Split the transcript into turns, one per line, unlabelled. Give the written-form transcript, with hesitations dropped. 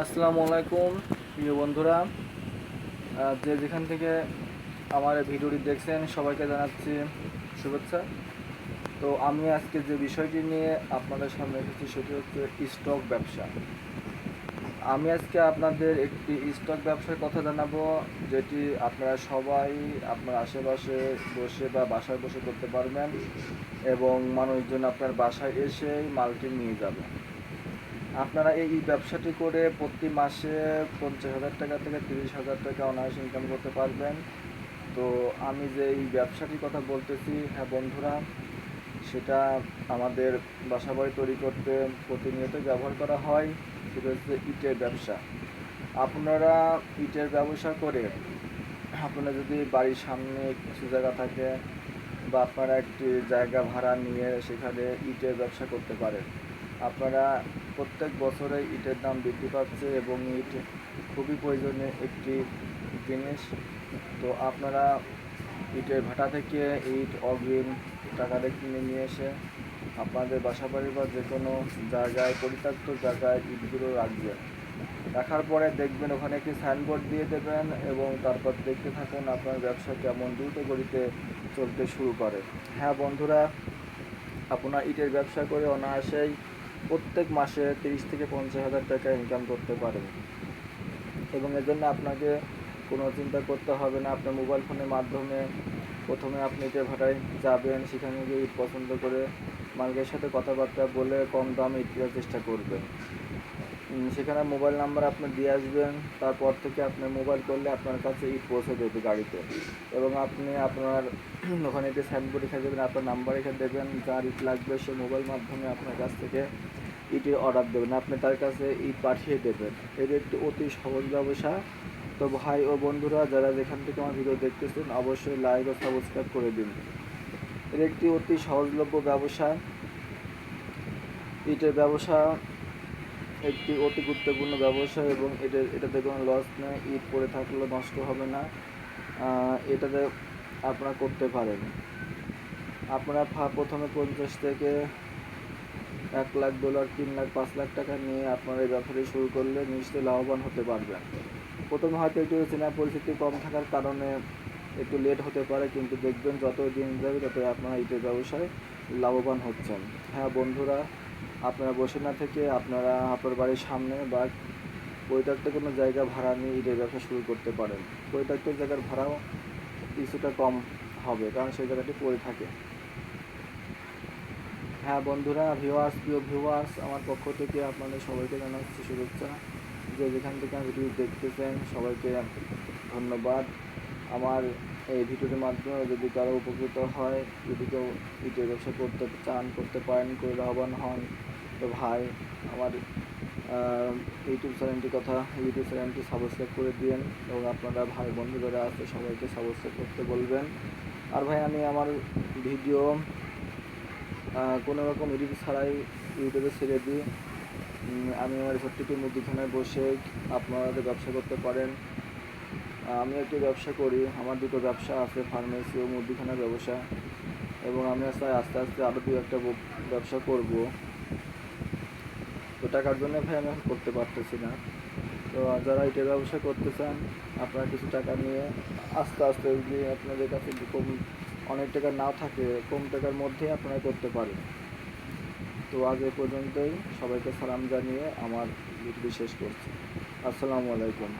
আসসালামু আলাইকুম প্রিয় বন্ধুরা, যে যেখান থেকে আমার এই ভিডিওটি দেখছেন সবাইকে জানাচ্ছি শুভেচ্ছা। তো আমি আজকে যে বিষয়টি নিয়ে আপনাদের সামনে এসেছি সেটি হচ্ছে স্টক ব্যবসা। আমি আজকে আপনাদের একটি স্টক ব্যবসার কথা জানাবো, যেটি আপনারা সবাই আপনার আশেপাশে বসে বা বাসায় বসে করতে পারবেন এবং মানুষজন আপনার বাসায় এসেই মালটি নিয়ে যাবে। আপনারা এই ব্যবসাটি করে প্রতি মাসে 50,000 টাকা থেকে 30,000 টাকা অনায়াসে ইনকাম করতে পারবেন। তো আমি যে এই ব্যবসাটির কথা বলতেছি, হ্যাঁ বন্ধুরা, সেটা আমাদের বাসাবাড়ি তৈরি করতে প্রতিনিয়ত ব্যবহার করা হয়। সেটা হচ্ছে ইটের ব্যবসা। আপনারা ইটের ব্যবসা করে আপনারা যদি বাড়ির সামনে কিছু জায়গা থাকে বা আপনারা একটি জায়গা ভাড়া নিয়ে সেখানে ইটের ব্যবসা করতে পারেন। আপনারা প্রত্যেক বছরে ইটের দাম বৃদ্ধি পাচ্ছে এবং ইট খুবই প্রয়োজনীয় একটি জিনিস। তো আপনারা ইটের ভাটা থেকে ইট অগ্রিম টাকাতে কিনে নিয়ে এসে আপনাদের বাসাবাড়ি বা যে কোনো জায়গায়, পরিত্যক্ত জায়গায় ইটগুলো রাখবেন। রাখার পরে দেখবেন ওখানে একটি সাইনবোর্ড দিয়ে দেবেন এবং তারপর দেখতে থাকুন আপনার ব্যবসা কেমন দ্রুত গতিতে চলতে শুরু করে। হ্যাঁ বন্ধুরা, আপনার ইটের ব্যবসা করে অনায়াসেই প্রত্যেক মাসে 30 থেকে 50,000 টাকা ইনকাম করতে পারেন এবং এর জন্য আপনাকে কোনো চিন্তা করতে হবে না। আপনার মোবাইল ফোনের মাধ্যমে প্রথমে আপনি ইটের ভাটায় যাবেন, সেখানে গিয়ে ইট পছন্দ করে মালিকের সাথে কথাবার্তা বলে কম দামে ইট কেনার চেষ্টা করবেন। সেখানে মোবাইল নাম্বার আপনি দিয়ে আসবেন, তারপর থেকে আপনার মোবাইল করলে আপনার কাছে ইট পৌঁছে দেবে গাড়িতে এবং আপনি আপনার ওখানে একটি সাইনবোর্ড রেখে দেবেন, আপনার নাম্বার রেখে দেবেন, যার ইট লাগবে সে মোবাইল মাধ্যমে আপনার কাছ থেকে ইটের অর্ডার দেবেন, আপনি তার কাছে ইট পাঠিয়ে দেবেন। এর একটি অতি সহজ ব্যবসা। তো ভাই ও বন্ধুরা, যারা যেখান থেকে আমার ভিডিও দেখতেছেন অবশ্যই লাইক ও সাবস্ক্রাইব করে দিন। এর একটি অতি সহজলভ্য ব্যবসা। ইটের ব্যবসা একটি অতি গুরুত্বপূর্ণ ব্যবসা এবং এটাতে কোনো লস নেই। ইট পড়ে থাকলে নষ্ট হবে না। এটাতে আপনারা করতে পারেন। আপনারা প্রথমে 50 থেকে 1 লাখ, 2 লাখ, 3 লাখ, 5 লাখ টাকা নিয়ে আপনারা এই ব্যবসাটি শুরু করলে নিশ্চয়ই লাভবান হতে পারবেন। প্রথমে হয়তো একটু চেনা পরিস্থিতি কম থাকার কারণে একটু লেট হতে পারে, কিন্তু দেখবেন যত দিন যাবে তত আপনারা ইটের ব্যবসায় লাভবান হচ্ছেন। হ্যাঁ বন্ধুরা, আপনারা বসে না থেকে আপনারা আপনার বাড়ির সামনে বা পরিত্যক্ত কোনো জায়গা ভাড়া নিয়ে ইটের ব্যবসা শুরু করতে পারেন। পরিত্যক্ত জায়গার ভাড়াও কিছুটা কম হবে, কারণ সেই জায়গাটি পড়ে থাকে। হ্যাঁ বন্ধুরা, প্রিয় ভিউয়ার্স, আমার পক্ষ থেকে আপনাদের সবাইকে জানাচ্ছি শুভেচ্ছা। যে যেখান থেকে আমি ভিডিও দেখতেছেন সবাইকে ধন্যবাদ। আমার এই ভিডিওটির মাধ্যমে যদি কারো উপকৃত হয়, যদি কেউ ইটের ব্যবসা করতে চান, করতে পারেন, করে লাভবান হন, তো ভাই আমার ইউটিউব চ্যানেলটি সাবস্ক্রাইব করে দিন এবং আপনারা ভাই বন্ধু যারা আছে সবাইকে সাবস্ক্রাইব করতে বলবেন। আর ভাই, আমি আমার ভিডিও কোনো রকম এডিট ছাড়াই ইউটিউবে ছেড়ে দিই। আমি আমার ছোট্ট মুদিখানায় বসে আপনাদের ব্যবসা করতে পারেন। আমি একটি ব্যবসা করি, আমার দুটো ব্যবসা আছে, ফার্মেসি ও মুদিখানার ব্যবসা, এবং আমি আস্তে আস্তে আরও একটা ব্যবসা করব। তো টাকার জন্য ভাই আমি করতে পারতেছি না। তো যারা এটার ব্যবসা করতে চান, আপনারা কিছু টাকা নিয়ে আস্তে আস্তে যদি আপনাদের কাছে অনেক টাকা না থাকে, কম টাকার মধ্যেই আপনারা করতে পারেন। তো আজ এ পর্যন্তই। সবাইকে সালাম জানিয়ে আমার ভিডিও শেষ করছি। আসসালামু আলাইকুম।